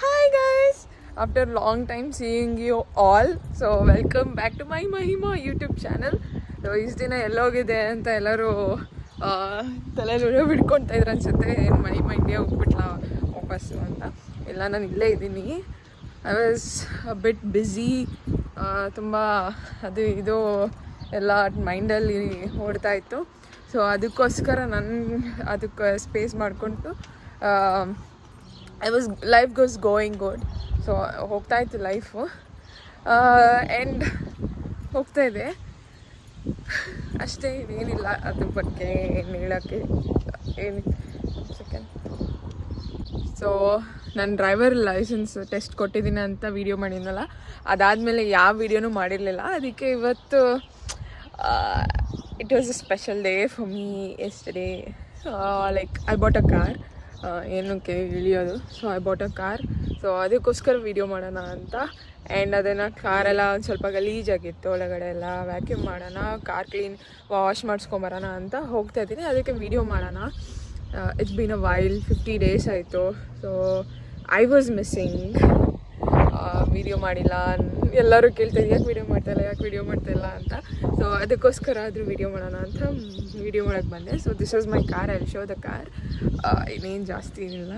Hi guys! After a long time seeing you all, so welcome back to my Mahima YouTube channel. So ಇಷ್ಟು ದಿನ ಎಲ್ಲೋಗಿದೆ ಅಂತ ಎಲ್ಲರೂ ತಲೆಯಲ್ಲಿ ಬಿಡ್ಕೊಳ್ತಾ ಇದ್ರು ಅನ್ಸುತ್ತೆ. ಏನು ಮಹಿಮಾ ಇಂಡಿಯಾ ಹೋಗ್ಬಿಟ್ಲ ವಾಪಸ್ಸು ಅಂತ. ಇಲ್ಲ, ನಾನು ಇಲ್ಲೇ ಇದ್ದೀನಿ. I was bit busy. ತುಂಬ ಅದು ಇದು ಎಲ್ಲ ಮೈಂಡಲ್ಲಿ ಓಡ್ತಾ ಇತ್ತು. ಸೊ ಅದಕ್ಕೋಸ್ಕರ ಅದಕ್ಕೆ ಸ್ಪೇಸ್ ಮಾಡಿಕೊಂಡು life was going good. So ಹೋಗ್ತಾ ಇತ್ತು ಲೈಫು ಆ್ಯಂಡ್ ಹೋಗ್ತಾ ಇದೆ ಅಷ್ಟೇ. ಏನಿಲ್ಲ ಅದ್ರ ಬಗ್ಗೆ ಏನು ಹೇಳೋಕ್ಕೆ ಸೆಕೆಂಡ್. ಸೊ ನಾನು ಡ್ರೈವರ್ ಲೈಸೆನ್ಸ್ ಟೆಸ್ಟ್ ಕೊಟ್ಟಿದ್ದೀನಿ ಅಂತ ವೀಡಿಯೋ ಮಾಡಿದ್ನಲ್ಲ, ಅದಾದಮೇಲೆ ಯಾವ ವೀಡಿಯೋನೂ ಮಾಡಿರಲಿಲ್ಲ. ಅದಕ್ಕೆ ಇವತ್ತು it was a special day for me yesterday. Like I bought a car. ಏನಕ್ಕೆ ಇಳಿಯೋದು. So I bought a car. So ಅದಕ್ಕೋಸ್ಕರ ವೀಡಿಯೋ ಮಾಡೋಣ ಅಂತ. ಆ್ಯಂಡ್ ಅದನ್ನು ಕಾರೆಲ್ಲ ಒಂದು ಸ್ವಲ್ಪ ಗಲೀಜಾಗಿತ್ತು, ಒಳಗಡೆ ಎಲ್ಲ ವ್ಯಾಕ್ಯೂಮ್ ಮಾಡೋಣ, ಕಾರ್ ಕ್ಲೀನ್ ವಾಶ್ ಮಾಡಿಸ್ಕೊಂಬರೋಣ ಅಂತ ಹೋಗ್ತಾ ಇದ್ದೀನಿ. ಅದಕ್ಕೆ ವೀಡಿಯೋ ಮಾಡೋಣ. It's been a while, 50 days ಆಯಿತು. So I was missing. Video ಮಾಡಿಲ್ಲ. ಎಲ್ಲರೂ ಕೇಳ್ತಾಯಿದ್ರು ಯಾಕೆ ವೀಡಿಯೋ ಮಾಡ್ತಾಯಿಲ್ಲ ಅಂತ. ಸೊ ಅದಕ್ಕೋಸ್ಕರ ಆದರೂ ವೀಡಿಯೋ ಮಾಡೋಣ ಅಂತ ವೀಡಿಯೋ ಮಾಡೋಕ್ಕೆ ಬಂದೆ. So this was my car. I will show the car. ಇನ್ನೇನು ಜಾಸ್ತಿ ಏನಿಲ್ಲ.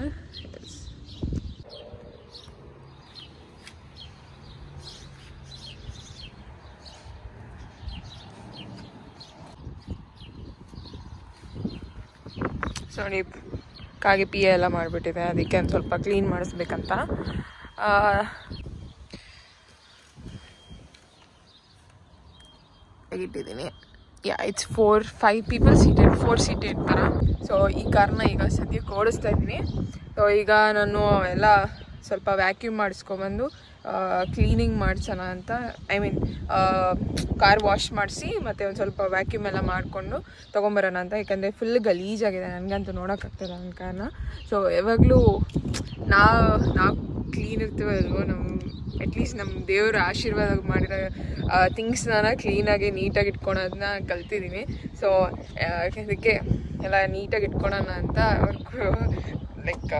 ಸೊ ನೋಡಿ, ಕಾಗೆ ಪಿ ಎಲ್ಲ ಮಾಡಿಬಿಟ್ಟಿದೆ. ಅದಕ್ಕೆ ಒಂದು ಸ್ವಲ್ಪ ಕ್ಲೀನ್ ಮಾಡಿಸ್ಬೇಕಂತ ಇಟ್ಟಿದ್ದೀನಿ. ಇಟ್ಸ್ 5 people seated, 4 seated ಥರ. ಸೊ ಈ ಕಾರ್ನ ಈಗ ಸದ್ಯಕ್ಕೆ ಓಡಿಸ್ತಾ ಇದ್ದೀನಿ. ಸೊ ಈಗ ನಾನು ಎಲ್ಲ ಸ್ವಲ್ಪ ವ್ಯಾಕ್ಯೂಮ್ ಮಾಡಿಸ್ಕೊಬಂದು ಕ್ಲೀನಿಂಗ್ ಮಾಡಿಸೋಣ ಅಂತ. ಐ ಮೀನ್ ಕಾರ್ ವಾಶ್ ಮಾಡಿಸಿ ಮತ್ತು ಒಂದು ಸ್ವಲ್ಪ ವ್ಯಾಕ್ಯೂಮ್ ಎಲ್ಲ ಮಾಡಿಕೊಂಡು ತೊಗೊಂಬರೋಣ ಅಂತ. ಯಾಕಂದರೆ ಫುಲ್ ಗಲೀಜಾಗಿದೆ. ನನಗಂತೂ ನೋಡೋಕ್ಕಾಗ್ತದೆ ನನ್ನ ಕಾರ್ನ. ಸೊ ಯಾವಾಗಲೂ ನಾವು ಕ್ಲೀನ್ ಇರ್ತೀವಲ್ವೋ, ಅಟ್ಲೀಸ್ಟ್ ನಮ್ಮ ದೇವ್ರ ಆಶೀರ್ವಾದ ಮಾಡಿರೋ ಥಿಂಗ್ಸ್ನ ಕ್ಲೀನಾಗಿ ನೀಟಾಗಿ ಇಟ್ಕೊಳೋದನ್ನ ಕಲ್ತಿದ್ದೀನಿ. ಸೊ ಅದಕ್ಕೆ ಎಲ್ಲ ನೀಟಾಗಿ ಇಟ್ಕೊಳೋಣ ಅಂತ ಲೈಕ್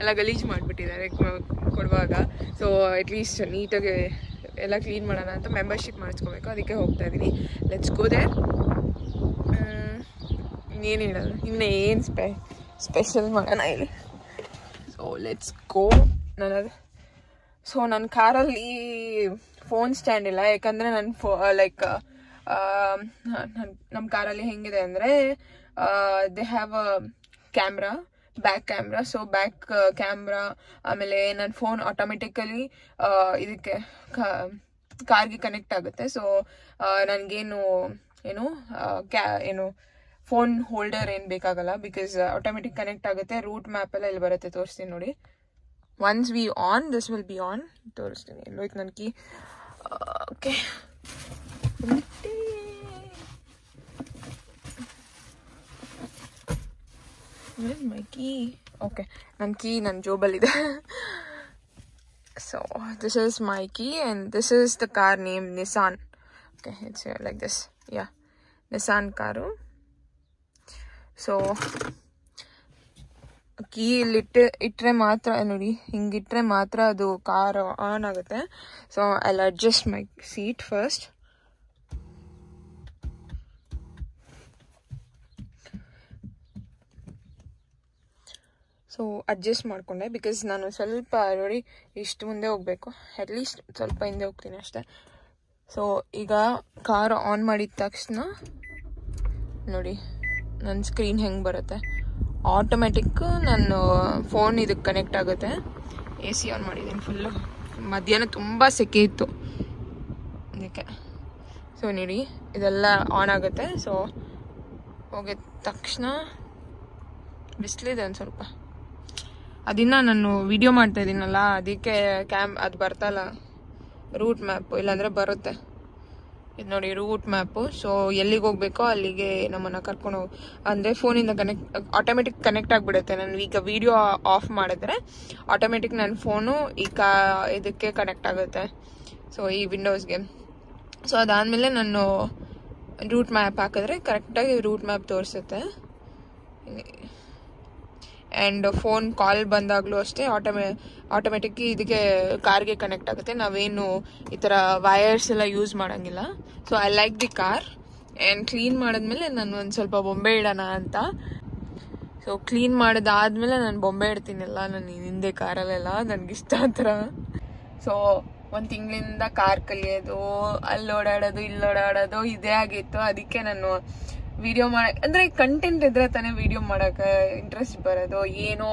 ಎಲ್ಲ ಗಲೀಜು ಮಾಡಿಬಿಟ್ಟಿದ್ದಾರೆ ಕೊಡುವಾಗ. ಸೊ ಅಟ್ಲೀಸ್ಟ್ ನೀಟಾಗಿ ಎಲ್ಲ ಕ್ಲೀನ್ ಮಾಡೋಣ ಅಂತ ಮೆಂಬರ್ಶಿಪ್ ಮಾಡಿಸ್ಕೋಬೇಕು. ಅದಕ್ಕೆ ಹೋಗ್ತಾ ಇದ್ದೀನಿ. Let's go there. ಇನ್ನೇನು ಹೇಳೋದು, ಇನ್ನೇನು ಸ್ಪೆಷಲ್ ಮಾಡೋಣ ಇಲ್ಲಿ. So let's go. ನನ್ನ ಕಾರಲ್ಲಿ ಫೋನ್ ಸ್ಟ್ಯಾಂಡ್ ಇಲ್ಲ. ಯಾಕಂದರೆ ಲೈಕ್ ನಮ್ಮ ಕಾರಲ್ಲಿ ಹೆಂಗಿದೆ ಅಂದರೆ they have a camera, back camera. So back camera, ಆಮೇಲೆ ನನ್ನ ಫೋನ್ ಆಟೋಮೆಟಿಕಲಿ ಇದಕ್ಕೆ ಕಾರ್ಗೆ ಕನೆಕ್ಟ್ ಆಗುತ್ತೆ. ಸೊ ನನಗೇನು ಏನು ಫೋನ್ ಹೋಲ್ಡರ್ ಏನು ಬೇಕಾಗಲ್ಲ, ಬಿಕಾಸ್ ಆಟೋಮೆಟಿಕ್ ಕನೆಕ್ಟ್ ಆಗುತ್ತೆ. ರೂಟ್ ಮ್ಯಾಪೆಲ್ಲ ಇಲ್ಲಿ ಬರುತ್ತೆ, ತೋರಿಸ್ತೀನಿ ನೋಡಿ. Once we on, this will be on. ತೋರಿಸ್ತೀನಿ. ಎಲ್ಲೋಯ್ತು ನನ್ನ key. Okay, my key. Okay, ನನ್ನ ಕೀ ನನ್ನ ಜೋಬಲ್ಲಿದೆ. So this is my key and this is the car name Nissan. Okay, it's like this. Yeah, Nissan car. So key ಇಟ್ಟರೆ ಮಾತ್ರ ನೋಡಿ, ಹಿಂಗಿಟ್ರೆ ಮಾತ್ರ ಅದು ಕಾರ್ ಆನ್ ಆಗುತ್ತೆ. So I will adjust my seat first. So adjust ಮಾಡಿಕೊಂಡೆ, because ನಾನು ಸ್ವಲ್ಪ ನೋಡಿ ಇಷ್ಟು ಮುಂದೆ ಹೋಗಬೇಕು. ಅಟ್ಲೀಸ್ಟ್ ಸ್ವಲ್ಪ ಹಿಂದೆ ಹೋಗ್ತೀನಿ ಅಷ್ಟೇ. ಸೊ ಈಗ ಕಾರ್ ಆನ್ ಮಾಡಿದ ತಕ್ಷಣ ನೋಡಿ ನನ್ನ ಸ್ಕ್ರೀನ್ ಹೆಂಗೆ ಬರುತ್ತೆ. ಆಟೋಮೆಟಿಕ್ ನನ್ನ ಫೋನ್ ಇದಕ್ಕೆ ಕನೆಕ್ಟ್ ಆಗುತ್ತೆ. AC ಆನ್ ಮಾಡಿದ್ದೀನಿ ಫುಲ್ಲು. ಮಧ್ಯಾಹ್ನ ತುಂಬ ಸೆಕೆ ಇತ್ತು ಅದಕ್ಕೆ. ಸೊ ನೋಡಿ ಇದೆಲ್ಲ ಆನ್ ಆಗುತ್ತೆ. ಸೊ ಹೋಗಿದ ತಕ್ಷಣ ಬಿಸಿಲಿದೆ ಒಂದು ಸ್ವಲ್ಪ. ಅದನ್ನು ನಾನು ವಿಡಿಯೋ ಮಾಡ್ತಾಯಿದ್ದೀನಲ್ಲ, ಅದಕ್ಕೆ ಅದು ಬರ್ತಲ್ಲ ರೂಟ್ ಮ್ಯಾಪು, ಇಲ್ಲಾಂದರೆ ಬರುತ್ತೆ. ಇದು ನೋಡಿ ರೂಟ್ ಮ್ಯಾಪು. ಸೊ ಎಲ್ಲಿಗೆ ಹೋಗ್ಬೇಕೋ ಅಲ್ಲಿಗೆ ನಮ್ಮನ್ನು ಕರ್ಕೊಂಡು ಹೋಗಿ, ಅಂದರೆ ಫೋನಿಂದ ಆಟೋಮೆಟಿಕ್ ಕನೆಕ್ಟ್ ಆಗಿಬಿಡುತ್ತೆ. ನಾನು ಈಗ ವಿಡಿಯೋ ಆಫ್ ಮಾಡಿದ್ರೆ ಆಟೋಮೆಟಿಕ್ ನನ್ನ ಫೋನು ಇದಕ್ಕೆ ಕನೆಕ್ಟ್ ಆಗುತ್ತೆ. ಸೊ ಈ ವಿಂಡೋಸ್ಗೆ. ಸೊ ಅದಾದಮೇಲೆ ನಾನು ರೂಟ್ ಮ್ಯಾಪ್ ಹಾಕಿದ್ರೆ ಕರೆಕ್ಟಾಗಿ ರೂಟ್ ಮ್ಯಾಪ್ ತೋರಿಸುತ್ತೆ. ಆ್ಯಂಡ್ ಫೋನ್ ಕಾಲ್ ಬಂದಾಗಲೂ ಅಷ್ಟೇ ಆಟೋಮೆಟಿಕ್ಲಿ ಇದಕ್ಕೆ ಕಾರ್ಗೆ ಕನೆಕ್ಟ್ ಆಗುತ್ತೆ. ನಾವೇನು ಈ ಥರ ವಯರ್ಸ್ ಎಲ್ಲ ಯೂಸ್ ಮಾಡೋಂಗಿಲ್ಲ. So I like the car. And clean ಮಾಡಿದ್ಮೇಲೆ ನಾನು ಒಂದು ಸ್ವಲ್ಪ ಬೊಂಬೆ ಇಡೋಣ ಅಂತ. ಸೊ ಕ್ಲೀನ್ ಮಾಡಿದಾದ್ಮೇಲೆ ನಾನು ಬೊಂಬೆ ಇಡ್ತೀನಲ್ಲ ನಾನು ಹಿಂದೆ ಕಾರಲ್ಲೆಲ್ಲ ನನಗಿಷ್ಟ ಆ ಥರ. ಸೊ 1 ತಿಂಗಳಿಂದ ಕಾರ್ ಕಲಿಯೋದು, ಅಲ್ಲಿ ಓಡಾಡೋದು ಇಲ್ಲಿ ಓಡಾಡೋದು ಇದೇ ಆಗಿತ್ತು. ಅದಕ್ಕೆ ನಾನು ವಿಡಿಯೋ ಅಂದರೆ ಕಂಟೆಂಟ್ ಇದ್ರೆ ತಾನೇ ವಿಡಿಯೋ ಮಾಡೋಕೆ ಇಂಟ್ರೆಸ್ಟ್ ಬರೋದು. ಏನೋ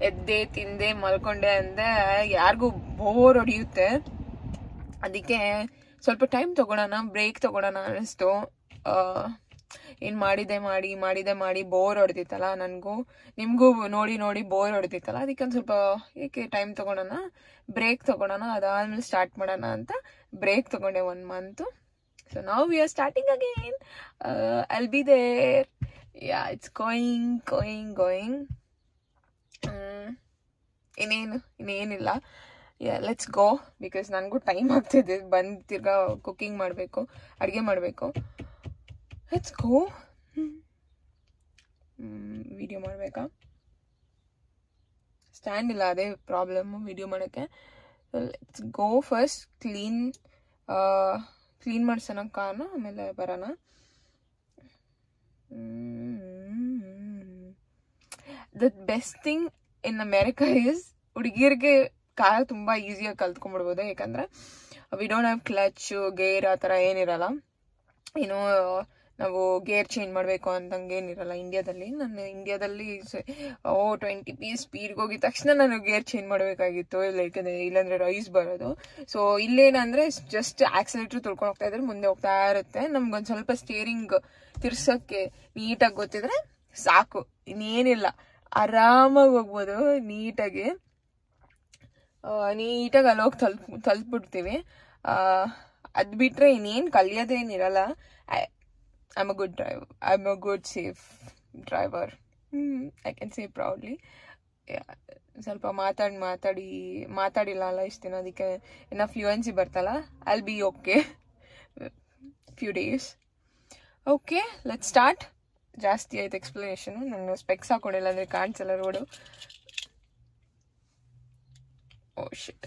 ಎದ್ದೆ ತಿಂದೆ ಮಲ್ಕೊಂಡೆ ಅಂದರೆ ಯಾರಿಗೂ ಬೋರ್ ಹೊಡಿಯುತ್ತೆ. ಅದಕ್ಕೆ ಸ್ವಲ್ಪ ಟೈಮ್ ತೊಗೊಳೋಣ, ಬ್ರೇಕ್ ತೊಗೊಳೋಣ ಅನ್ನಿಸ್ತು. ಏನು ಮಾಡಿದೆ ಮಾಡಿ ಬೋರ್ ಹೊಡೆದಿತ್ತಲ್ಲ ನನಗೂ, ನಿಮಗೂ ನೋಡಿ ಬೋರ್ ಹೊಡೆದಿತ್ತಲ್ಲ. ಅದಕ್ಕೆ ಒಂದು ಸ್ವಲ್ಪ ಏಕೆ ಟೈಮ್ ತೊಗೊಳೋಣ, ಬ್ರೇಕ್ ತೊಗೊಳೋಣ, ಅದಾದ್ಮೇಲೆ ಸ್ಟಾರ್ಟ್ ಮಾಡೋಣ ಅಂತ ಬ್ರೇಕ್ ತೊಗೊಂಡೆ 1 month. So now we are starting again. I'll be there. Yeah, it's going. ಇನ್ನೇನಿಲ್ಲ. Let's go. ಬಿಕಾಸ್ ನನಗೂ ಟೈಮ್ ಆಗ್ತಿದೆ, ಬಂದು ತಿರ್ಗಾ ಕುಕ್ಕಿಂಗ್ ಮಾಡಬೇಕು, ಅಡುಗೆ ಮಾಡಬೇಕು. Let's go. ವಿಡಿಯೋ ಮಾಡಬೇಕಾ? ಸ್ಟ್ಯಾಂಡ್ ಇಲ್ಲ, ಅದೇ ಪ್ರಾಬ್ಲಮ್ ವಿಡಿಯೋ ಮಾಡೋಕ್ಕೆ. Let's go. ಫಸ್ಟ್ ಕ್ಲೀನ್ ಮಾಡ್ಸೋಣ ಕಾರ್ನ, ಆಮೇಲೆ ಬರೋಣ. The best thing in America is ಹುಡುಗಿಯರಿಗೆ ಕಾರ್ ತುಂಬ ಈಸಿಯಾಗಿ ಕಲ್ತ್ಕೊಂಡ್ಬಿಡ್ಬೋದು. ಯಾಕಂದರೆ we don't have clutch, gear ಆ ಥರ ಏನಿರಲ್ಲ. ಏನೋ ನಾವು ಗೇರ್ ಚೇಂಜ್ ಮಾಡಬೇಕು ಅಂತಂಗೇನಿರಲ್ಲ ಇಂಡಿಯಾದಲ್ಲಿ. ನಾನು ಇಂಡಿಯಾದಲ್ಲಿ 20 ಸ್ಪೀಡ್ಗೆ ಹೋಗಿದ ತಕ್ಷಣ ನಾನು ಗೇರ್ ಚೇಂಜ್ ಮಾಡಬೇಕಾಗಿತ್ತು, ಇಲ್ಲಾಂದರೆ ರೈಸ್ ಬರೋದು. ಸೊ ಇಲ್ಲೇನಂದರೆ ಜಸ್ಟ್ ಆಕ್ಸಿಲೇಟ್ರ್ ತುಳ್ಕೊಂಡು ಹೋಗ್ತಾ ಇದ್ರೆ ಮುಂದೆ ಹೋಗ್ತಾ ಇರುತ್ತೆ. ನಮ್ಗೊಂದು ಸ್ವಲ್ಪ ಸ್ಟೇರಿಂಗ್ ತಿರ್ಸೋಕ್ಕೆ ನೀಟಾಗಿ ಗೊತ್ತಿದ್ರೆ ಸಾಕು, ಇನ್ನೇನಿಲ್ಲ, ಆರಾಮಾಗಿ ಹೋಗ್ಬೋದು. ನೀಟಾಗಿ ಅಲ್ಲೋಗಿ ತಲುಪ್ಬಿಡ್ತೀವಿ. ಅದು ಬಿಟ್ಟರೆ ಇನ್ನೇನು ಕಲಿಯೋದೇನಿರಲ್ಲ. I'm a good safe driver. I can say proudly. ಸ್ವಲ್ಪ ಮಾತಾಡಿಲ್ಲ ಅಲ್ಲ ಇಷ್ಟು ದಿನ, ಅದಕ್ಕೆ ಇನ್ನು ಫ್ಲೂಯೆನ್ಸಿ ಬರ್ತಲ್ಲ. I'll be okay. Few days. Okay, let's start. ಜಾಸ್ತಿ ಆಯ್ತು ಎಕ್ಸ್ಪ್ಲನೇಷನು. ನಾನು ಸ್ಪೆಕ್ಸ್ ಹಾಕೊಂಡಿಲ್ಲ ಅಂದರೆ ಕಾಣಿಸಲ್ಲ road. Oh shit.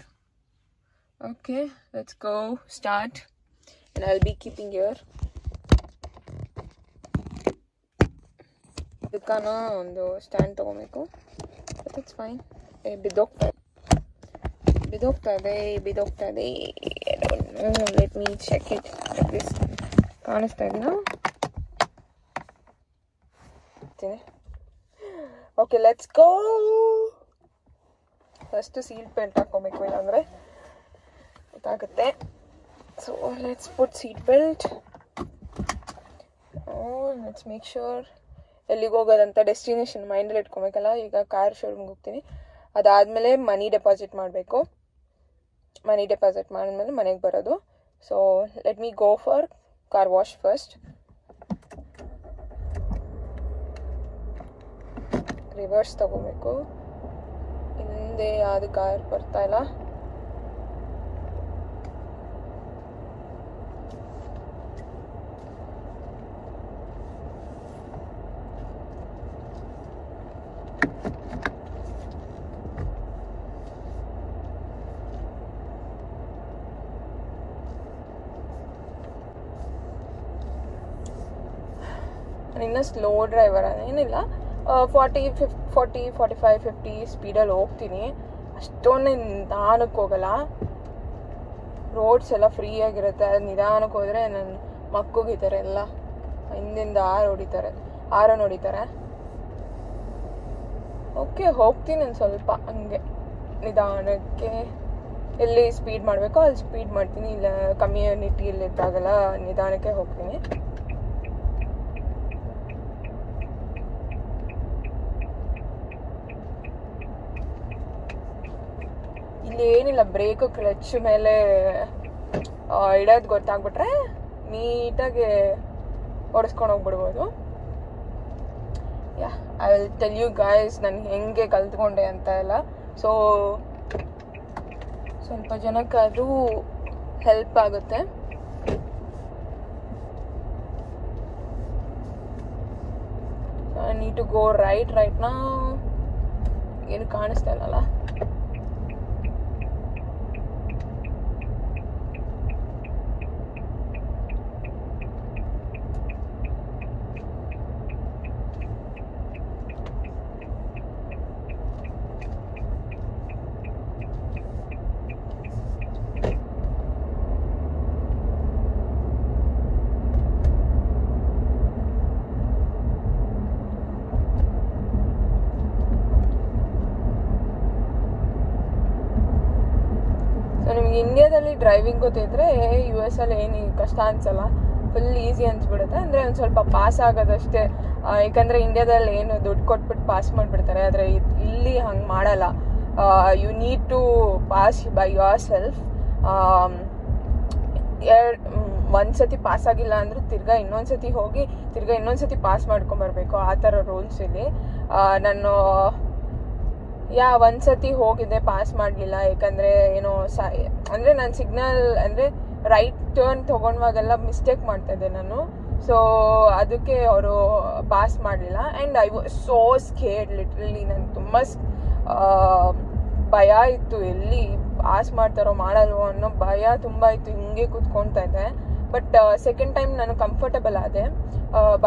Okay, let's go. Start. And I'll be keeping here. ಇದಕ್ಕಾನ ಒಂದು ಸ್ಟ್ಯಾಂಡ್ ತೊಗೋಬೇಕು. That's fine. ಬಿದ್ದೋಗ್ತಾ ಇದೆ. Let me check it. ಕಾಣಿಸ್ತಾ ಇದೆಯಾ? Okay, let's go. First seat belt ಹಾಕೋಬೇಕು, ಇಲ್ಲಾಂದರೆ ಗೊತ್ತಾಗುತ್ತೆ. So let's put seat belt. Let's make sure ಎಲ್ಲಿಗೆ ಹೋಗೋದಂತ ಡೆಸ್ಟಿನೇಷನ್ ಮೈಂಡಲ್ಲಿ ಇಟ್ಕೊಬೇಕಲ್ಲ. ಈಗ ಕಾರ್ ಶೋರೂಮ್ಗೆ ಹೋಗ್ತೀನಿ, ಅದಾದಮೇಲೆ ಮನಿ ಡೆಪಾಸಿಟ್ ಮಾಡಬೇಕು. ಮನಿ ಡೆಪಾಸಿಟ್ ಮಾಡಿದ್ಮೇಲೆ ಮನೆಗೆ ಬರೋದು. So let me go for car wash first. Reverse ತಗೋಬೇಕು. ಹಿಂದೆ ಯಾವುದು ಕಾರ್ ಬರ್ತಾ ಇಲ್ಲ. ಇನ್ನು ಸ್ಲೋ ಡ್ರೈವರ್ ಏನಿಲ್ಲ, 40, 45, 50 ಸ್ಪೀಡಲ್ಲಿ ಹೋಗ್ತೀನಿ. ಅಷ್ಟೊಂದು ನಿಧಾನಕ್ಕೆ ಹೋಗಲ್ಲ. ರೋಡ್ಸ್ ಎಲ್ಲ ಫ್ರೀಯಾಗಿರುತ್ತೆ. ಅದು ನಿಧಾನಕ್ಕೆ ಹೋದರೆ ನನ್ನ ಮಕ್ಕಳಿದ್ದಾರೆ ಎಲ್ಲ ಹಿಂದಿಂದ ಆರನ್ ಹೊಡಿತಾರೆ. ಓಕೆ, ಹೋಗ್ತೀನಿ ಒಂದು ಸ್ವಲ್ಪ ಹಂಗೆ ನಿಧಾನಕ್ಕೆ. ಎಲ್ಲಿ ಸ್ಪೀಡ್ ಮಾಡಬೇಕೋ ಅಲ್ಲಿ ಸ್ಪೀಡ್ ಮಾಡ್ತೀನಿ, ಇಲ್ಲ ಕಮ್ಯುನಿಟಿಯಲ್ಲಿ ಇದ್ದಾಗಲ್ಲ ನಿಧಾನಕ್ಕೆ ಹೋಗ್ತೀನಿ. ಇಲ್ಲಿ ಏನಿಲ್ಲ, ಬ್ರೇಕು ಕ್ಲಚ್ ಮೇಲೆ ಇಡೋದು ಗೊತ್ತಾಗ್ಬಿಟ್ರೆ ನೀಟಾಗಿ ಓಡಿಸ್ಕೊಂಡು ಹೋಗ್ಬಿಡ್ಬೋದು. I will tell you guys ನಾನು ಹೆಂಗೆ ಕಲ್ತ್ಕೊಂಡೆ ಅಂತ ಎಲ್ಲ. ಸೊ ಸ್ವಲ್ಪ ಜನಕ್ಕೆ ಅದು ಹೆಲ್ಪ್ ಆಗುತ್ತೆ. I need to go right now. ಏನು ಕಾಣಿಸ್ತಾ ಇಲ್ಲಲ್ಲ. ನಿಮ್ಗೆ ಇಂಡಿಯಾದಲ್ಲಿ ಡ್ರೈವಿಂಗ್ ಗೊತ್ತಿದ್ರೆ US ಅಲ್ಲಿ ಏನು ಕಷ್ಟ ಅನ್ಸಲ್ಲ, ಫುಲ್ ಈಸಿ ಅನ್ಸ್ಬಿಡುತ್ತೆ. ಅಂದರೆ ಒಂದು ಸ್ವಲ್ಪ ಪಾಸ್ ಆಗೋದಷ್ಟೇ. ಯಾಕಂದರೆ ಇಂಡಿಯಾದಲ್ಲಿ ಏನು ದುಡ್ಡು ಕೊಟ್ಬಿಟ್ಟು ಪಾಸ್ ಮಾಡಿಬಿಡ್ತಾರೆ, ಆದರೆ ಇಲ್ಲಿ ಹಂಗೆ ಮಾಡಲ್ಲ. You need to pass by yourself. ಒಂದ್ಸತಿ ಪಾಸ್ ಆಗಿಲ್ಲ ಅಂದ್ರೆ ತಿರ್ಗಾ ಇನ್ನೊಂದ್ಸತಿ ಹೋಗಿ ತಿರ್ಗಾ ಇನ್ನೊಂದ್ಸತಿ ಪಾಸ್ ಮಾಡ್ಕೊಂಬರ್ಬೇಕು, ಆ ಥರ ರೂಲ್ಸ್ ಇಲ್ಲಿ. ನಾನು ಒಂದ್ಸತಿ ಹೋಗಿದ್ದೆ, ಪಾಸ್ ಮಾಡಲಿಲ್ಲ. ಯಾಕಂದರೆ ಏನೋ ಅಂದರೆ ನಾನು ಸಿಗ್ನಲ್ ಅಂದರೆ ರೈಟ್ ಟರ್ನ್ ತೊಗೊಂಡಾಗೆಲ್ಲ ಮಿಸ್ಟೇಕ್ ಮಾಡ್ತಾಯಿದ್ದೆ ನಾನು. ಸೊ ಅದಕ್ಕೆ ಅವರು ಪಾಸ್ ಮಾಡಲಿಲ್ಲ. And I was so scared, literally ನನಗೆ ತುಂಬ ಭಯ ಇತ್ತು, ಎಲ್ಲಿ ಪಾಸ್ ಮಾಡ್ತಾರೋ ಮಾಡಲ್ವೋ ಅನ್ನೋ ಭಯ ತುಂಬ ಇತ್ತು. ಹಿಂಗೆ ಕೂತ್ಕೊಳ್ತಾ ಇದ್ದೆ. ಬಟ್ ಸೆಕೆಂಡ್ ಟೈಮ್ ನಾನು ಕಂಫರ್ಟಬಲ್ ಆದೆ,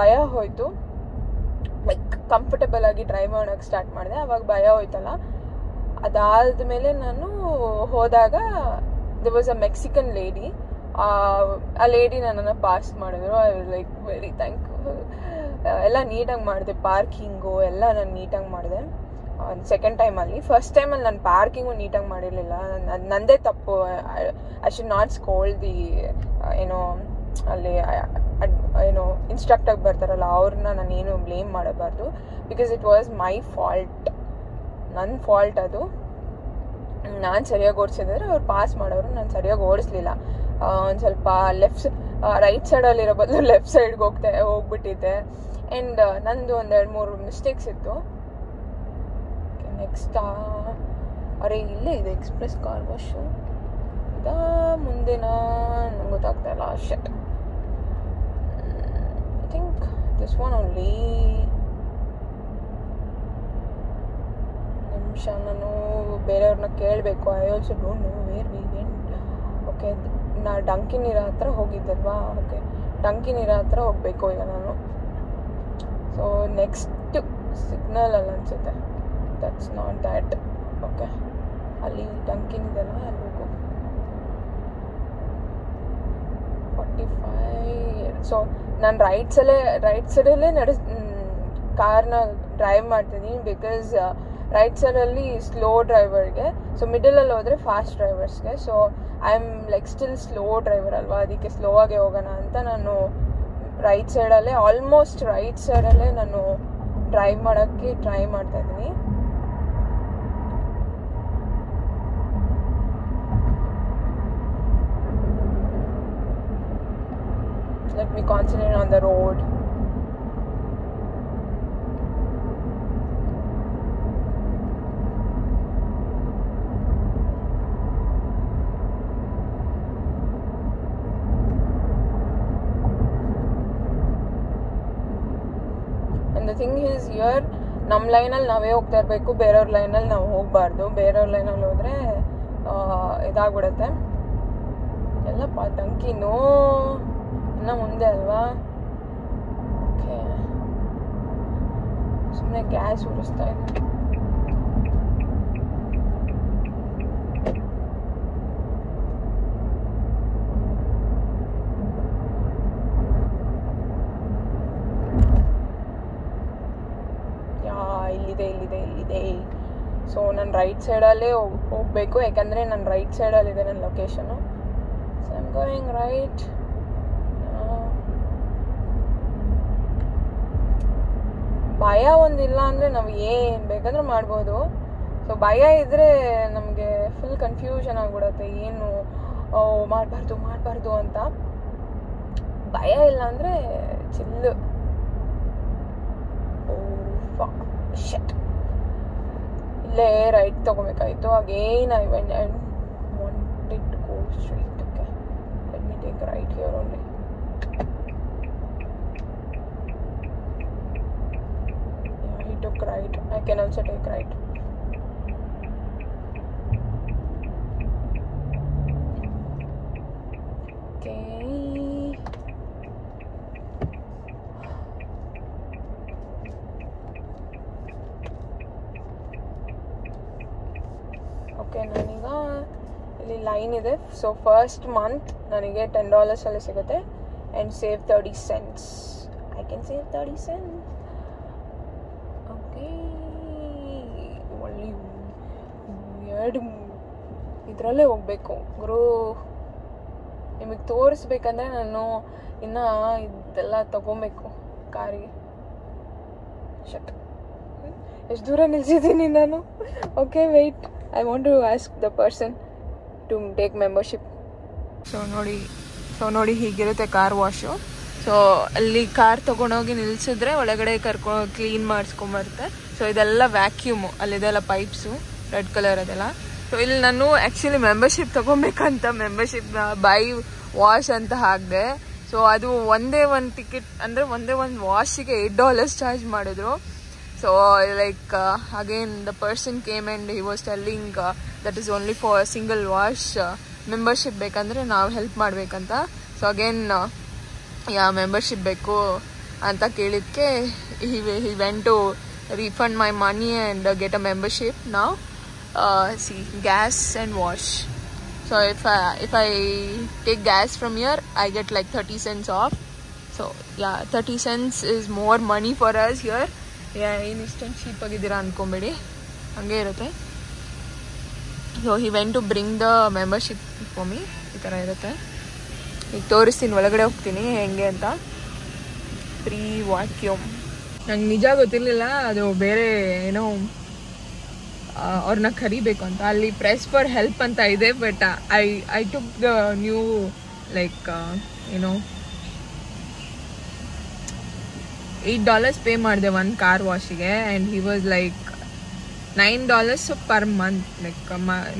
ಭಯ ಹೋಯಿತು. ಲೈಕ್ ಕಂಫರ್ಟಬಲ್ ಆಗಿ ಡ್ರೈವ್ ಮಾಡೋಕ್ಕೆ ಸ್ಟಾರ್ಟ್ ಮಾಡಿದೆ. ಅವಾಗ ಭಯ ಹೋಯ್ತಲ್ಲ. ಅದಾದಮೇಲೆ ನಾನು ಹೋದಾಗ there was a Mexican lady. ಆ ಲೇಡಿ ನನ್ನನ್ನು ಪಾಸ್ ಮಾಡಿದ್ರು. I was like very thankful. ಎಲ್ಲ ನೀಟಾಗಿ ಮಾಡಿದೆ, ಪಾರ್ಕಿಂಗು ಎಲ್ಲ ನಾನು ನೀಟಾಗಿ ಮಾಡಿದೆ ಸೆಕೆಂಡ್ ಟೈಮಲ್ಲಿ. ಫಸ್ಟ್ ಟೈಮಲ್ಲಿ ನಾನು ಪಾರ್ಕಿಂಗು ನೀಟಾಗಿ ಮಾಡಿರಲಿಲ್ಲ, ನಂದೇ ತಪ್ಪು. I should not scold the ಏನೋ ಅಲ್ಲಿ ಏನೋ ಇನ್ಸ್ಟ್ರಕ್ಟಾಗಿ ಬರ್ತಾರಲ್ಲ ಅವ್ರನ್ನ ನಾನೇನು ಬ್ಲೇಮ್ ಮಾಡಬಾರ್ದು. Because it was my fault, ನನ್ನ ಫಾಲ್ಟ್ ಅದು. ನಾನು ಸರಿಯಾಗಿ ಓಡಿಸಿದ್ರೆ ಅವ್ರು ಪಾಸ್ ಮಾಡೋರು, ನಾನು ಸರಿಯಾಗಿ ಓಡಿಸ್ಲಿಲ್ಲ. ಒಂದು ಸ್ವಲ್ಪ ರೈಟ್ ಸೈಡಲ್ಲಿರೋ ಬದಲು ಲೆಫ್ಟ್ ಸೈಡ್ಗೆ ಹೋಗ್ಬಿಟ್ಟಿದ್ದೆ. ಆ್ಯಂಡ್ ನಂದು ಒಂದು 2-3 ಮಿಸ್ಟೇಕ್ಸ್ ಇತ್ತು. ನೆಕ್ಸ್ಟ್ ಅರೆ ಇಲ್ಲೇ ಇದೆ ಎಕ್ಸ್ಪ್ರೆಸ್ ಕಾರ್ ವಾಶು. ಇದಾ ಮುಂದಿನ ನಂಗೆ ಗೊತ್ತಾಗ್ತಾ ಇಲ್ಲ. Shut, I think this one only. ನಿಮಿಷ, ನಾನು ಬೇರೆಯವ್ರನ್ನ ಕೇಳಬೇಕು. I also don't know where we went. Okay, ನಾ ಡಂಕಿನೀರ ಹತ್ರ ಹೋಗಿದ್ದಲ್ವಾ. ಓಕೆ, ಡಂಕಿನೀರ ಹತ್ರ ಹೋಗಬೇಕು ಈಗ ನಾನು. ಸೊ ನೆಕ್ಸ್ಟ್ ಸಿಗ್ನಲ್ ಅಲ್ಲಿ ಅನಿಸುತ್ತೆ. That's not that. ಓಕೆ, ಅಲ್ಲಿ ಡಂಕಿನ್ ಇದೆಲ್ಲ, ಅಲ್ಲಿ ಹೋಗು. 45. ಸೊ ನಾನು ರೈಟ್ ಸೈಡಲ್ಲೇ ಕಾರ್ನ ಡ್ರೈವ್ ಮಾಡ್ತಿದ್ದೀನಿ. ಬಿಕಾಸ್ ರೈಟ್ ಸೈಡಲ್ಲಿ ಸ್ಲೋ ಡ್ರೈವರ್ಗೆ, ಸೊ ಮಿಡಲಲ್ಲಿ ಹೋದರೆ ಫಾಸ್ಟ್ ಡ್ರೈವರ್ಸ್ಗೆ. So I am like still slow driver ಅಲ್ವಾ, ಅದಕ್ಕೆ ಸ್ಲೋ ಆಗಿ ಹೋಗೋಣ ಅಂತ ನಾನು ರೈಟ್ ಸೈಡಲ್ಲೇ, ಆಲ್ಮೋಸ್ಟ್ ರೈಟ್ ಸೈಡಲ್ಲೇ ನಾನು ಡ್ರೈವ್ ಮಾಡೋಕ್ಕೆ ಟ್ರೈ ಮಾಡ್ತಾಯಿದ್ದೀನಿ. Let me concentrate on the road. And the thing is here, ನಮ್ಮ ಲೈನಲ್ಲಿ ನಾವೇ ಹೋಗ್ತಾ ಇರಬೇಕು, ಬೇರೆಯವ್ರ ಲೈನಲ್ಲಿ ನಾವು ಹೋಗಬಾರ್ದು. ಬೇರೆಯವ್ರ ಲೈನಲ್ಲಿ ಹೋದರೆ ಇದಾಗ್ಬಿಡುತ್ತೆ. ಎಲ್ಲಪ್ಪ ಡಂಕಿನೂ ಇನ್ನು ಮುಂದೆ ಅಲ್ವಾ. ಓಕೆ, ಸುಮ್ಮನೆ ಗ್ಯಾಸ್ ಉರಿಸ್ತಾ ಇದ್ದೀನಿ. ಇಲ್ಲಿದೆ. ಸೊ ನಾನು ರೈಟ್ ಸೈಡಲ್ಲೇ ಹೋಗಬೇಕು, ಯಾಕಂದರೆ ನಾನು ರೈಟ್ ಸೈಡಲ್ಲಿದೆ ನನ್ನ location. So I am going right. ಭಯ ಒಂದಿಲ್ಲ ಅಂದರೆ ನಾವು ಏನು ಬೇಕಾದರೂ ಮಾಡ್ಬೋದು. ಸೊ ಭಯ ಇದ್ದರೆ ನಮಗೆ ಫುಲ್ ಕನ್ಫ್ಯೂಷನ್ ಆಗಿಬಿಡುತ್ತೆ, ಏನು ಮಾಡಬಾರ್ದು ಅಂತ. ಭಯ ಇಲ್ಲ ಅಂದರೆ ಚಿಲ್ಲು. ಶಟ್, ಇಲ್ಲೇ ರೈಟ್ ತೊಗೋಬೇಕಾಯಿತು. Again I wanted to go straight. Okay, let me take right here only. He took right. I can also take right. Okay, ನಾನೀಗ ಇಲ್ಲಿ ಲೈನ್ ಇದೆ. ಸೊ ಫಸ್ಟ್ ಮಂತ್ ನನಗೆ $10 ಅಲ್ಲಿ ಸಿಗುತ್ತೆ and save 30 cents. I can save 30 cents. Okay, ಒಳ್ಳೆ ಎರಡು ಇದರಲ್ಲೇ ಹೋಗ್ಬೇಕು ಗುರು. ನಿಮಗೆ ತೋರಿಸ್ಬೇಕಂದ್ರೆ ನಾನು ಇನ್ನು ಇದೆಲ್ಲ ತಗೊಬೇಕು ಕಾರಿಗೆ. ಶಟ್, ಎಷ್ಟು ದೂರ ನಿಲ್ಸಿದ್ದೀನಿ ನಾನು. Okay wait, I want to ask the person to take membership. So ನೋಡಿ ಹೀಗಿರುತ್ತೆ ಕಾರ್ ವಾಶು. ಸೊ ಅಲ್ಲಿ ಕಾರ್ ತೊಗೊಂಡೋಗಿ ನಿಲ್ಸಿದ್ರೆ ಒಳಗಡೆ ಕ್ಲೀನ್ ಮಾಡಿಸ್ಕೊಂಬರುತ್ತೆ. ಸೊ ಇದೆಲ್ಲ ವ್ಯಾಕ್ಯೂಮು, ಅಲ್ಲಿದೆಲ್ಲ ಪೈಪ್ಸು ರೆಡ್ ಕಲರ್ ಅದೆಲ್ಲ. ಸೊ ಇಲ್ಲಿ ನಾನು ಆ್ಯಕ್ಚುಲಿ ಮೆಂಬರ್ಶಿಪ್ ತೊಗೊಬೇಕಂತ ಮೆಂಬರ್ಶಿಪ್ನ ಬೈ ವಾಶ್ ಅಂತ ಹಾಕಿದೆ. ಸೊ ಅದು ಒಂದೇ ಒಂದು ಟಿಕೆಟ್ ಅಂದರೆ ಒಂದೇ ಒಂದು ವಾಶಿಗೆ $8 ಚಾರ್ಜ್ ಮಾಡಿದ್ರು. So like again the person came and he was telling that is only for single wash. Membership ಬೇಕಂದರೆ ನಾವು ಹೆಲ್ಪ್ ಮಾಡಬೇಕಂತ. ಸೊ ಅಗೇನ್ ಮೆಂಬರ್ಶಿಪ್ ಬೇಕು ಅಂತ ಕೇಳಿದ್ದಕ್ಕೆ he went to refund my money and get a membership now. See, gas and wash. So if I take gas from here, I get like 30 cents off. So yeah, 30 cents is more money for us here. Yeah, in instant cheap agidira ankonbedi, hange irutte. So he went to bring the membership for me. ಈ ಥರ ಇರುತ್ತೆ. ಈಗ ತೋರಿಸ್ತೀನಿ, ಒಳಗಡೆ ಹೋಗ್ತೀನಿ ಹೆಂಗೆ ಅಂತ. Free vacuum. ನಂಗೆ ನಿಜ ಗೊತ್ತಿರಲಿಲ್ಲ ಅದು ಬೇರೆ ಏನೋ ಅವ್ರನ್ನ ಕರಿಬೇಕು ಅಂತ. ಅಲ್ಲಿ ಪ್ರೆಸ್ ಫಾರ್ ಹೆಲ್ಪ್ ಅಂತ ಇದೆ. But I took the new like ಏನೋ $8 ಪೇ ಮಾಡಿದೆ ಒಂದು ಕಾರ್ ವಾಶಿಗೆ. And he was like $9 per month. Like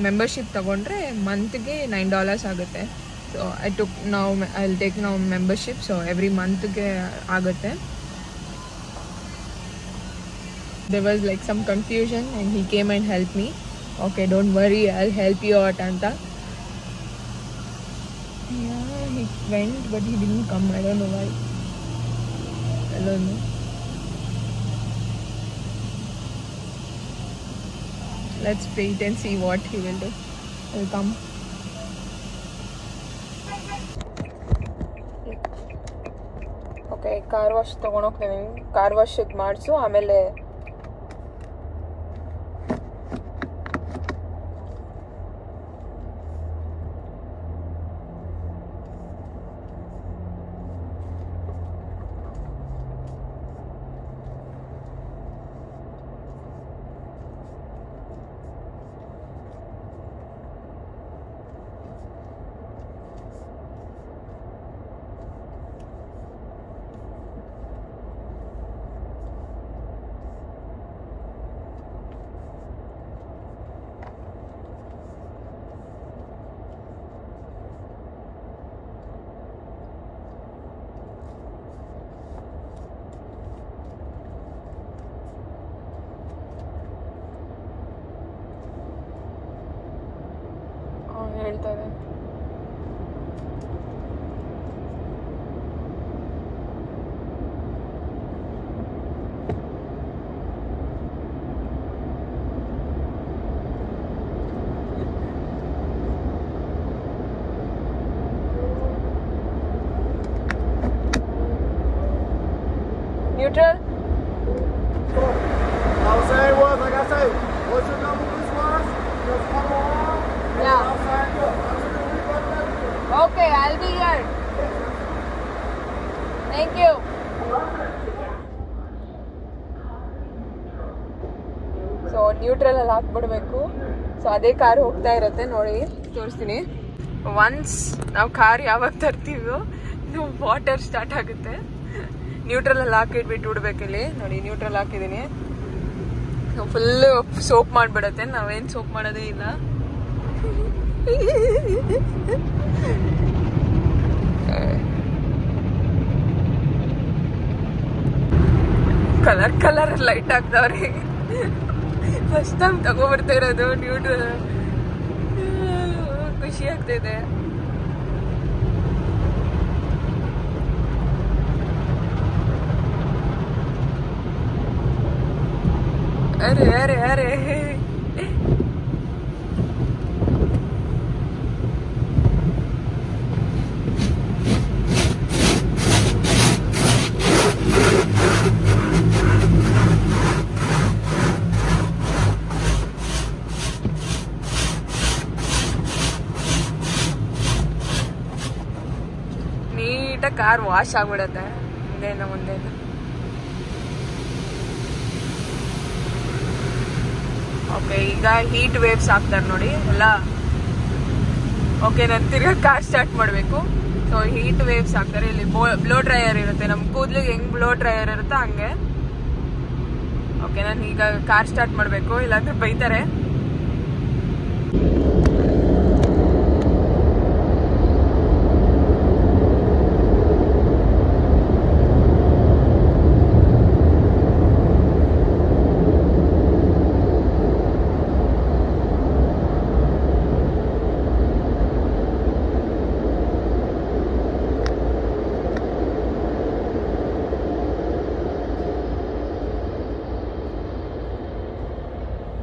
membership ತಗೊಂಡ್ರೆ ಮಂತ್ಗೆ $9 ಆಗುತ್ತೆ. So I will take now membership. So every ಮಂತ್ಗೆ ಆಗುತ್ತೆ. There was like some confusion and he came and helped me. Okay, don't worry, I'll help you out anta. Yeah, he went but he didn't come. I don't know why. I don't know. Let's wait and see what he will do. He'll come. Okay, car wash ತಗೊಂಡು ಹೋಗ್ತೀನಿ. Car wash ಮಾಡಿಸು, ಆಮೇಲೆ ಹೇಳ್ತಾರೆ. Neutral? I'll say was, like I say, what's your number this was? Just come along. Yeah. Outside, Okay, I'll be here. Thank you. So neutral ಅಲ್ಲಿ ಹಾಕ್ಬಿಡ್ಬೇಕು. So ಅದೇ car ಹೋಗ್ತಾ ಇರುತ್ತೆ ನೋಡಿ, ತೋರಿಸ್ತೀನಿ. ಒನ್ಸ್ ನಾವು ಕಾರ್ ಯಾವಾಗ ತರ್ತೀವೋ ವಾಟರ್ ಸ್ಟಾರ್ಟ್ ಆಗುತ್ತೆ. ನ್ಯೂಟ್ರಲ್ ಅಲ್ಲಿ ಹಾಕಿಟ್ಬಿಟ್ಟು ಬಿಡ್ಬೇಕಿಲ್ಲಿ ನೋಡಿ. ನ್ಯೂಟ್ರಲ್ ಹಾಕಿದ್ದೀನಿ. ಫುಲ್ಲು ಸೋಪ್ ಮಾಡಿಬಿಡತ್ತೆ. ನಾವೇನು ಸೋಪ್ ಮಾಡೋದೇ ಇಲ್ಲ. ಕಲರ್ ಕಲರ್ ಲೈಟ್ ಹಾಕ್ದವ್ರಿ. ಫಸ್ಟ್ ಟೈಮ್ ತಗೋಬರ್ತಾ ಇರೋದು ನ್ಯೂಟ್ರಲ್. ಖುಷಿ ಆಗ್ತಿದೆ. ಅರೆ ಅರೆ ಅರೆ ಕರೆಕ್ಟಾಗಿ ಕಾರ್ ವಾಶ್ ಆಗ್ಬಿಡತ್ತೆ ಮುಂದೆ. ಓಕೆ, ಈಗ ಹೀಟ್ ವೇವ್ಸ್ ಹಾಕ್ತಾರೆ ನೋಡಿ ಎಲ್ಲ. ಓಕೆ, ನಾನು ತಿರ್ಗಾ ಕಾರ್ ಸ್ಟಾರ್ಟ್ ಮಾಡಬೇಕು. ಸೊ ಹೀಟ್ ವೇವ್ಸ್ ಹಾಕ್ತಾರೆ. ಇಲ್ಲಿ ಬ್ಲೋ ಡ್ರೈಯರ್ ಇರುತ್ತೆ, ನಮ್ಮ ಕೂದಲಿಗೆ ಹೆಂಗ್ ಬ್ಲೋ ಡ್ರೈಯರ್ ಇರುತ್ತೋ ಹಂಗೆ. ಓಕೆ, ನಾನು ಈಗ ಕಾರ್ ಸ್ಟಾರ್ಟ್ ಮಾಡಬೇಕು, ಇಲ್ಲಾಂದ್ರೆ ಬೈತಾರೆ.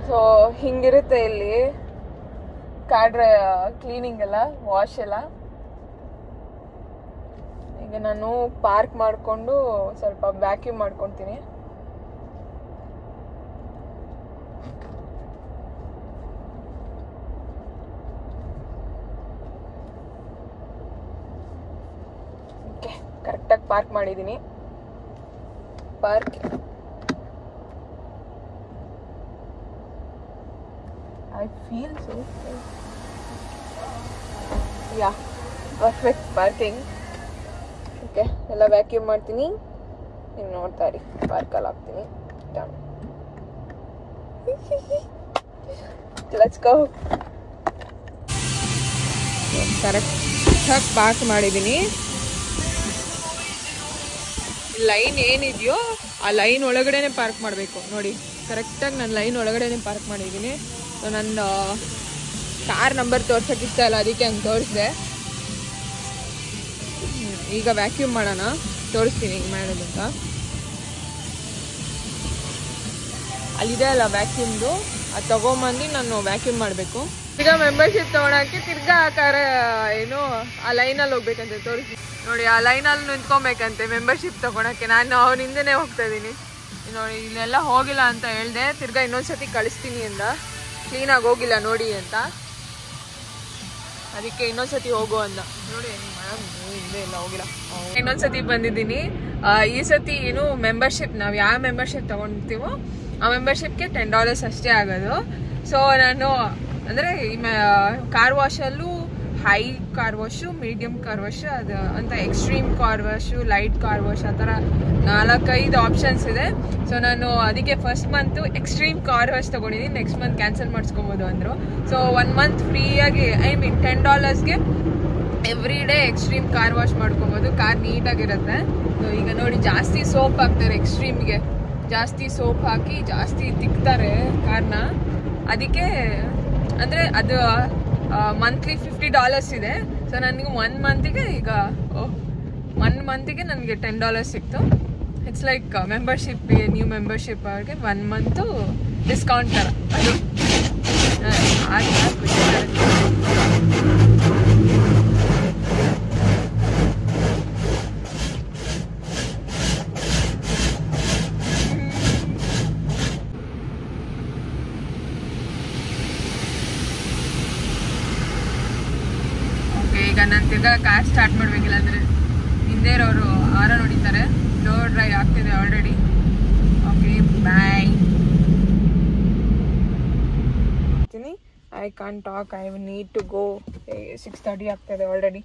ಸೊ ಹಿಂಗಿರುತ್ತೆ ಇಲ್ಲಿ ಕಾರ್ ಕ್ಲೀನಿಂಗ್ ಎಲ್ಲ, ವಾಶ್ ಎಲ್ಲ. ಈಗ ನಾನು ಪಾರ್ಕ್ ಮಾಡಿಕೊಂಡು ಸ್ವಲ್ಪ ವ್ಯಾಕ್ಯೂಮ್ ಮಾಡ್ಕೊತೀನಿ. ಓಕೆ, ಕರೆಕ್ಟಾಗಿ ಪಾರ್ಕ್ ಮಾಡಿದ್ದೀನಿ. Park I feel so safe. Yeah, perfect parking. Okay, ಎಲ್ಲ ವ್ಯಾಕ್ಯೂಮ್ ಮಾಡ್ತೀನಿ. ನೀವು ನೋಡ್ತಾ ಇರಿ, ಪಾರ್ಕಲ್ಲಿ ಹಾಕ್ತೀನಿ. Let's go. ಕರೆಕ್ಟಾಗಿ ಪಾರ್ಕ್ ಮಾಡಿದ್ದೀನಿ. ಲೈನ್ ಏನಿದೆಯೋ ಆ ಲೈನ್ ಒಳಗಡೆನೆ ಪಾರ್ಕ್ ಮಾಡಬೇಕು ನೋಡಿ. ಕರೆಕ್ಟಾಗಿ ನಾನು ಲೈನ್ ಒಳಗಡೆನೆ ಪಾರ್ಕ್ ಮಾಡಿದ್ದೀನಿ. ನನ್ನ ಕಾರ್ ನಂಬರ್ ತೋರ್ಸೋಕೆ ಇಷ್ಟ ಇಲ್ಲ, ಅದಕ್ಕೆ ಹಂಗೆ ತೋರಿಸಿದೆ. ಈಗ ವ್ಯಾಕ್ಯೂಮ್ ಮಾಡೋಣ, ತೋರಿಸ್ತೀನಿ ಹಿಂಗೆ ಮಾಡೋದಂತ. ಅಲ್ಲಿದೆ ಅಲ್ಲ ವ್ಯಾಕ್ಯೂಮ್ದು, ಅದು ತೊಗೊಂಬಂದು ನಾನು ವ್ಯಾಕ್ಯೂಮ್ ಮಾಡಬೇಕು. ಈಗ ಮೆಂಬರ್ಶಿಪ್ ತೊಗೊಳಕ್ಕೆ ತಿರ್ಗಾ ಏನು ಆ ಲೈನಲ್ಲಿ ಹೋಗ್ಬೇಕಂತೆ. ತೋರಿಸಿ ನೋಡಿ, ಆ ಲೈನಲ್ಲಿ ನಿಂತ್ಕೊಬೇಕಂತೆ ಮೆಂಬರ್ಶಿಪ್ ತೊಗೊಳಕ್ಕೆ. ನಾನು ಅವ್ರ ಹಿಂದೆನೇ ಹೋಗ್ತಾ ಇದ್ದೀನಿ ನೋಡಿ. ಇಲ್ಲೆಲ್ಲ ಹೋಗಿಲ್ಲ ಅಂತ ಹೇಳಿದೆ, ತಿರ್ಗಾ ಇನ್ನೊಂದ್ಸತಿ ಕಳಿಸ್ತೀನಿ ಅಂದ. ಕ್ಲೀನಾಗಿ ಹೋಗಿಲ್ಲ ನೋಡಿ ಅಂತ, ಅದಕ್ಕೆ ಇನ್ನೊಂದ್ಸತಿ ಹೋಗು ಅಂದ. ನೋಡಿ ಹಿಂದೆ ಎಲ್ಲ ಹೋಗಿಲ್ಲ. ಇನ್ನೊಂದ್ಸತಿ ಬಂದಿದ್ದೀನಿ. ಈ ಸತಿ ಏನು ಮೆಂಬರ್ಶಿಪ್, ನಾವು ಯಾವ ಮೆಂಬರ್ಶಿಪ್ ತಗೊಂಡಿರ್ತೀವೋ ಆ ಮೆಂಬರ್ಶಿಪ್ಗೆ $10 ಅಷ್ಟೇ ಆಗೋದು. ಸೊ ನಾನು ಅಂದರೆ ಕಾರ್ ವಾಶಲ್ಲೂ high car wash, medium car wash, ಅದು ಅಂತ extreme car wash, light car wash, ಆ ಥರ 4-5 ಆಪ್ಷನ್ಸ್ ಇದೆ. ಸೊ ನಾನು ಅದಕ್ಕೆ first month extreme car wash ತೊಗೊಂಡಿದ್ದೀನಿ. ನೆಕ್ಸ್ಟ್ ಮಂತ್ ಕ್ಯಾನ್ಸಲ್ ಮಾಡಿಸ್ಕೊಬೋದು ಅಂದರು. ಸೊ 1 ಮಂತ್ ಫ್ರೀಯಾಗಿ, $10ಗೆ every day extreme car wash ಮಾಡ್ಕೊಬೋದು. ಕಾರ್ ನೀಟಾಗಿರುತ್ತೆ. ಸೊ ಈಗ ನೋಡಿ, ಜಾಸ್ತಿ ಸೋಪ್ ಹಾಕ್ತಾರೆ ಎಕ್ಸ್ಟ್ರೀಮ್ಗೆ. ಜಾಸ್ತಿ ಸೋಪ್ ಹಾಕಿ ಜಾಸ್ತಿ ತಿಕ್ತಾರೆ ಕಾರ್ನ. ಅದಕ್ಕೆ ಅಂದರೆ ಅದು ಮಂತ್ಲಿ $50 ಇದೆ. ಸೊ ನನಗೆ 1 ಮಂತಿಗೆ ಈಗ 1 ಮಂತಿಗೆ ನನಗೆ $10 ಸಿಕ್ತು. It's like membership, new membership ಅವ್ರಿಗೆ 1 ಮಂತು ಡಿಸ್ಕೌಂಟ್ ಥರ. ಅದು ಈಗ ನಾನು ತಿರ್ಗಾ ಕಾರ್ ಸ್ಟಾರ್ಟ್ ಮಾಡಬೇಕಿಲ್ಲ ಅಂದರೆ ಹಿಂದೆ ಇರೋರು ಆರ ಹೊಡಿತಾರೆ. ಲೋ ಡ್ರೈ ಆಗ್ತಿದೆ already. Okay, bye. I can't talk, I need to go. 6:30 ಆಗ್ತದೆ ಆಲ್ರೆಡಿ.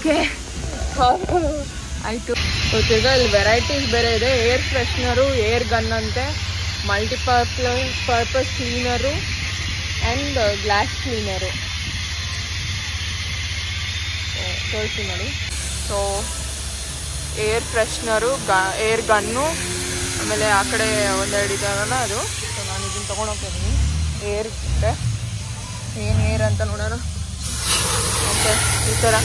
ಓಕೆ ಆಯಿತು. ತಿರ್ಗಾ ಇಲ್ಲಿ ವೆರೈಟೀಸ್ ಬೇರೆ ಇದೆ. ಏರ್ ಫ್ರೆಶ್ನರು, ಏರ್ ಗನ್ ಅಂತೆ, multipurpose cleaner and glass cleaner. ತೋರಿಸ್ತೀನಿ ನೋಡಿ. ಸೊ ಏರ್ ಫ್ರೆಶ್ನರು, ಏರ್ ಗನ್ನು, ಆಮೇಲೆ ಆ ಕಡೆ ಒಂದೆರಡು ಇದಾವಲ್ಲ ಅದು. ಸೊ ನಾನು ಇದನ್ನು ತೊಗೊಂಡೋಗ್ತಿದ್ದೀನಿ. ಏರ್ ಇದೆ, ಏನು ಏರ್ ಅಂತ ನೋಡೋಣ. ಓಕೆ, ಈ ಥರ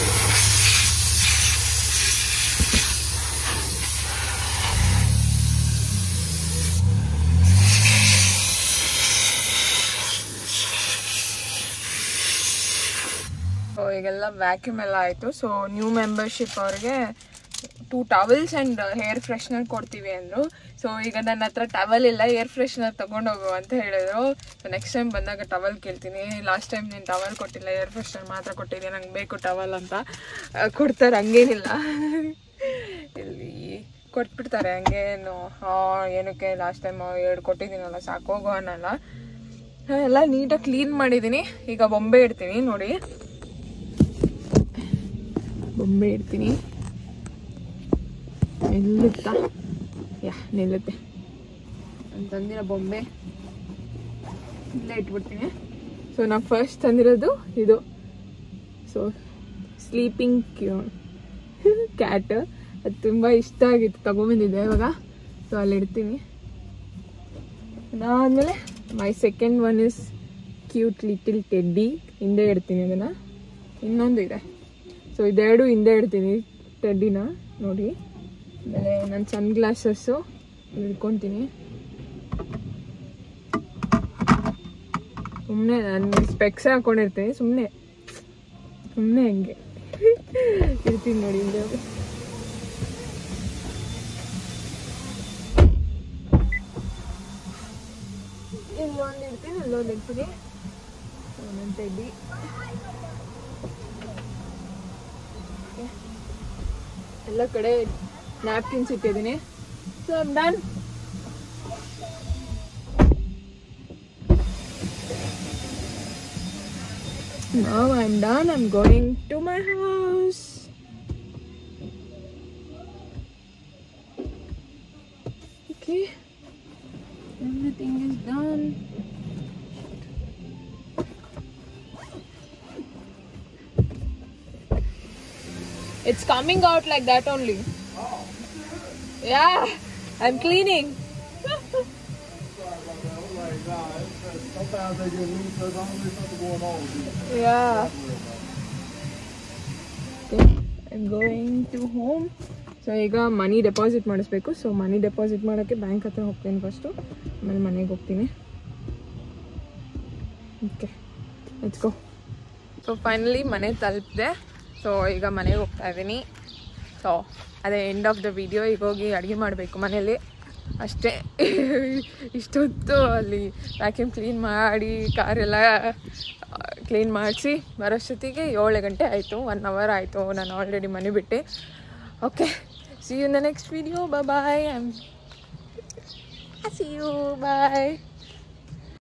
ಈಗೆಲ್ಲ ವ್ಯಾಕ್ಯೂಮ್ ಎಲ್ಲ ಆಯಿತು. ಸೊ ನ್ಯೂ ಮೆಂಬರ್ಶಿಪ್ ಅವ್ರಿಗೆ 2 ಟವಲ್ಸ್ ಆ್ಯಂಡ್ ಹೇರ್ ಫ್ರೆಶ್ನರ್ ಕೊಡ್ತೀವಿ ಅಂದರು. ಸೊ ಈಗ ನನ್ನ ಹತ್ರ ಟವಲ್ ಇಲ್ಲ, ಏರ್ ಫ್ರೆಶ್ನರ್ ತೊಗೊಂಡೋಗು ಅಂತ ಹೇಳಿದ್ರು. ಸೊ ನೆಕ್ಸ್ಟ್ ಟೈಮ್ ಬಂದಾಗ ಟವಲ್ ಕೇಳ್ತೀನಿ. ಲಾಸ್ಟ್ ಟೈಮ್ ನೀನು ಟವಲ್ ಕೊಟ್ಟಿಲ್ಲ, ಏರ್ ಫ್ರೆಶ್ನರ್ ಮಾತ್ರ ಕೊಟ್ಟಿದ್ದೆ, ನಂಗೆ ಬೇಕು ಟವಲ್ ಅಂತ ಕೊಡ್ತಾರೆ. ಹಂಗೇನಿಲ್ಲ, ಇಲ್ಲಿ ಕೊಟ್ಬಿಡ್ತಾರೆ ಹಂಗೇನು. ಏನಕ್ಕೆ ಲಾಸ್ಟ್ ಟೈಮ್ 2 ಕೊಟ್ಟಿದ್ದೀನಲ್ಲ ಸಾಕೋಗೋ ಅನ್ನಲ್ಲ. ಎಲ್ಲ ನೀಟಾಗಿ ಕ್ಲೀನ್ ಮಾಡಿದ್ದೀನಿ. ಈಗ ಬೊಂಬೆ ಇಡ್ತೀನಿ ನೋಡಿ, ಬೊಂಬೆ ಇಡ್ತೀನಿ. ನಿಲ್ಲುತ್ತಾ? ನಿಲ್ಲುತ್ತೆ. ನಾನು ತಂದಿರೋ ಬೊಂಬೆ ಇಲ್ಲೇ ಇಟ್ಬಿಡ್ತೀನಿ. ಸೊ ನಾನು ಫಸ್ಟ್ ತಂದಿರೋದು ಇದು. ಸೊ ಸ್ಲೀಪಿಂಗ್ ಕ್ಯಾಟ್, ಅದು ತುಂಬ ಇಷ್ಟ ಆಗಿತ್ತು, ತಗೊಂಬಂದಿದ್ದೆ ಇವಾಗ. ಸೊ ಅಲ್ಲಿ ಇಡ್ತೀನಿ. ಅದಾದಮೇಲೆ my second one is cute little teddy. ಹಿಂದೆ ಇಡ್ತೀನಿ ಅದನ್ನು. ಇನ್ನೊಂದು ಇದೆ. ಸೊ ಇದೆರಡು ಹಿಂದೆ ಇಡ್ತೀನಿ ಟೆಡ್ಡಿನ ನೋಡಿ. ಆಮೇಲೆ ನನ್ನ ಸನ್ ಗ್ಲಾಸಸ್ಸು ಇಟ್ಕೊತೀನಿ. ಸುಮ್ಮನೆ ನಾನು ಸ್ಪೆಕ್ಸ್ ಹಾಕ್ಕೊಂಡಿರ್ತೀನಿ, ಸುಮ್ಮನೆ ಹಂಗೆ ಇರ್ತೀನಿ ನೋಡಿ ಹಿಂದೆ. ಇಲ್ಲೊಂದು ಇಡ್ತೀನಿ, ಅಲ್ಲೊಂದು ಇಡ್ತೀನಿ. ನನ್ನ ಟೆಡ್ಡಿ ಎಲ್ಲ ಕಡೆ ನ್ಯಾಪ್ಕಿನ್ಸ್ ಇಟ್ಟಿದ್ದೀನಿ. So I'm done. Now I'm done. I'm going to my house. Okay, everything is done. It's coming out like that only. Yeah, I'm cleaning. Sometimes they get loose, there's always something going on. Yeah. Okay, I'm going to home. So ಈಗ ಮನಿ deposit ಮಾಡಿಸ್ಬೇಕು. So ಮನಿ deposit ಮಾಡೋಕ್ಕೆ bank ಹತ್ರ ಹೋಗ್ತೀನಿ first, ಆಮೇಲೆ ಮನೆಗೆ ಹೋಗ್ತೀನಿ. Okay, let's go. So finally ಮನೆ ತಲುಪಿದೆ. ಸೊ ಈಗ ಮನೆಗೆ ಹೋಗ್ತಾ ಇದ್ದೀನಿ. ಸೊ ಅದೇ ಎಂಡ್ ಆಫ್ ದ ವಿಡಿಯೋ. ಈಗ ಹೋಗಿ ಅಡುಗೆ ಮಾಡಬೇಕು ಮನೇಲಿ ಅಷ್ಟೇ. ಇಷ್ಟೊತ್ತು ಅಲ್ಲಿ ವ್ಯಾಕ್ಯೂಮ್ ಕ್ಲೀನ್ ಮಾಡಿ ಕಾರೆಲ್ಲ ಕ್ಲೀನ್ ಮಾಡಿಸಿ ಬರೋಷ್ಟೊತ್ತಿಗೆ 7 ಗಂಟೆ ಆಯಿತು. 1 ಅವರ್ ಆಯಿತು ನಾನು ಆಲ್ರೆಡಿ ಮನೆ ಬಿಟ್ಟು. Okay, see you in the next video. Bye bye. See you. Bye.